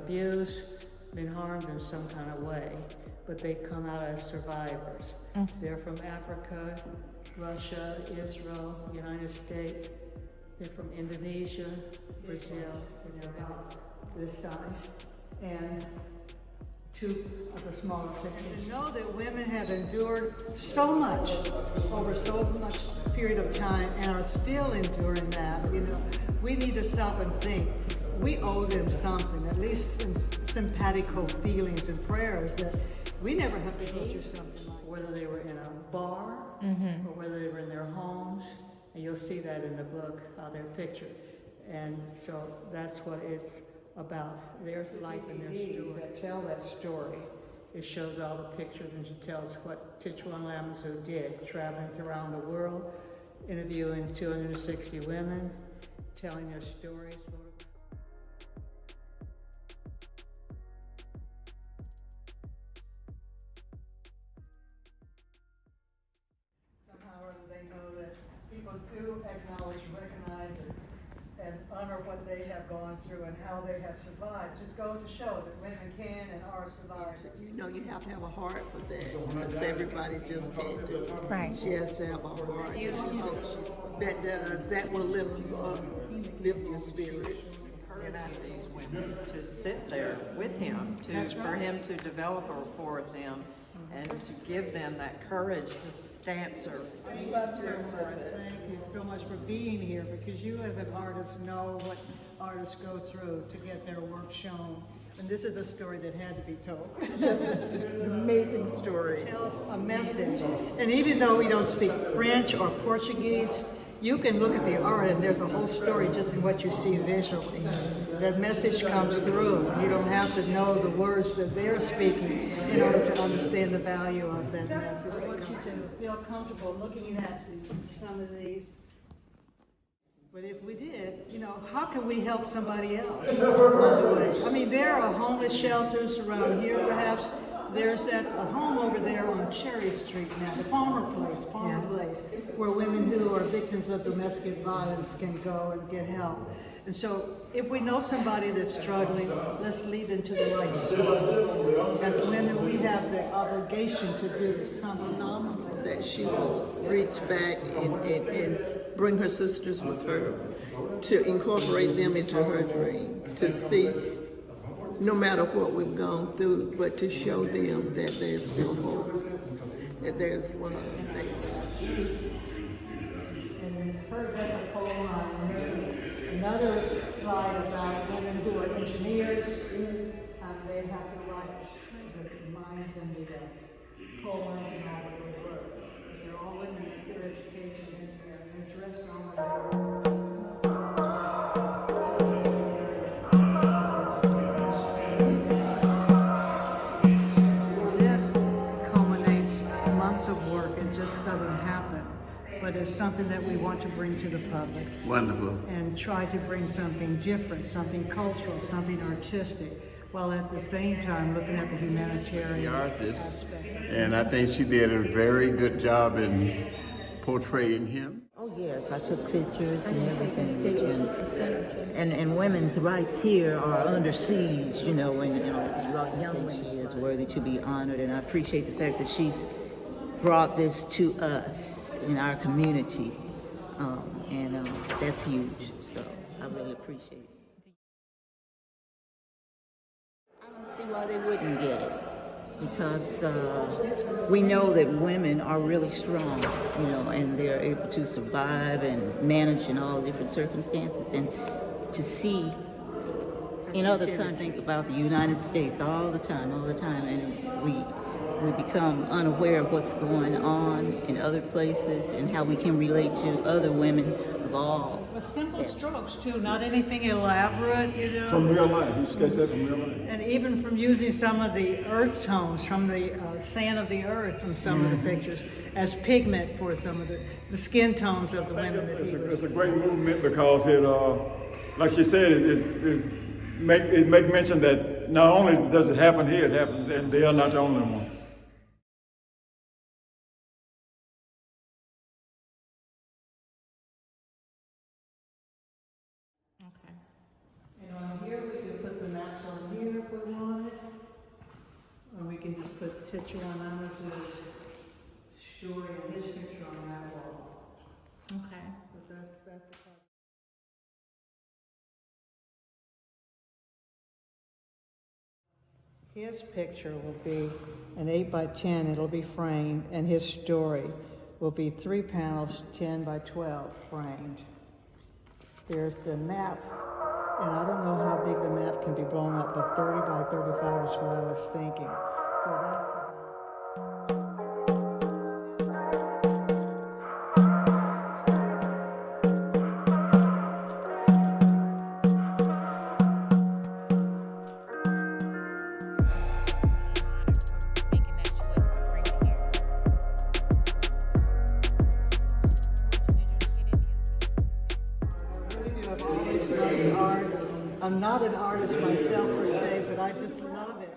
abused, been harmed in some kind of way, but they come out as survivors. They're from Africa, Russia, Israel, United States. They're from Indonesia, Brazil, and they're about this size. And two of the smaller pictures. To know that women have endured so much over so much period of time and are still enduring that, we need to stop and think. We owe them something, at least some simpatico feelings and prayers that we never have to go through something like whether they were in a bar or whether they were in their homes. And you'll see that in the book, how they're pictured. And so that's what it's about. Their life and their story. That tell that story. It shows all the pictures and she tells what Tichuan Lamazou did, traveling around the world, interviewing 260 women, telling their stories. Somehow or other they know that people do acknowledge, recognize, and honor what they have gone through and how they have survived. Just goes to show that women can and are survivors. You have to have a heart for that, because everybody just can't do it. Right. She has to have a heart. That will lift you up, lift your spirits. And I think these women to sit there with him, for him to develop a rapport with them, and to give them that courage, this dancer. Thank you so much for being here, because you as an artist know what artists go through to get their work shown. And this is a story that had to be told. It's an amazing story. It tells a message. And even though we don't speak French or Portuguese, you can look at the art and there's a whole story just in what you see visually. That message comes through. You don't have to know the words that they're speaking in order to understand the value of that message. I want you to feel comfortable looking at some of these. But if we did, how can we help somebody else? I mean, there are homeless shelters around here, perhaps. There's a home over there on Cherry Street now, the Palmer Place, where women who are victims of domestic violence can go and get help. And so if we know somebody that's struggling, let's lead them to the right source. As women, we have the obligation to do something that she will reach back and bring her sisters with her, to incorporate them into her dream, to see no matter what we've gone through, but to show them that there's still hope, that there's love. And in her that's a coal mine. There's another slide about women who are engineers. They have to ride the mines and the coal mines and all that they work. They're all women that get their education and they're dressed on of work. It just doesn't happen, but it's something that we want to bring to the public. Wonderful. And try to bring something different, something cultural, something artistic, while at the same time looking at the humanitarian aspect. And I think she did a very good job in portraying him. Oh yes, I took pictures and everything. And women's rights here are under siege, and young women is worthy to be honored, and I appreciate the fact that she's brought this to us in our community, and that's huge, so I really appreciate it. I don't see why they wouldn't get it, because we know that women are really strong, and they're able to survive and manage in all different circumstances, and to see in other countries, think about the United States all the time, and we become unaware of what's going on in other places and how we can relate to other women of all. With simple strokes too, not anything elaborate, From real life, you sketched that from real life. And even from using some of the earth tones from the sand of the earth in some of the pictures as pigment for some of the skin tones of the women. It's a great movement because it, like she said, it make mention that not only does it happen here, it happens, and they are not the only ones. Here we can put the maps on here if we wanted. Or we can just put Tituan Lammers' story and his picture on that wall. Okay. But that's the part. His picture will be an 8 by 10, it'll be framed, and his story will be 3 panels, 10 by 12 framed. There's the map, and I don't know how big the map can be blown up, but 30 by 35 is what I was thinking. So that's Making that choice to bring it here. Did you look at any of I really do. I've always loved art. I'm not an artist myself per se, but I just love it.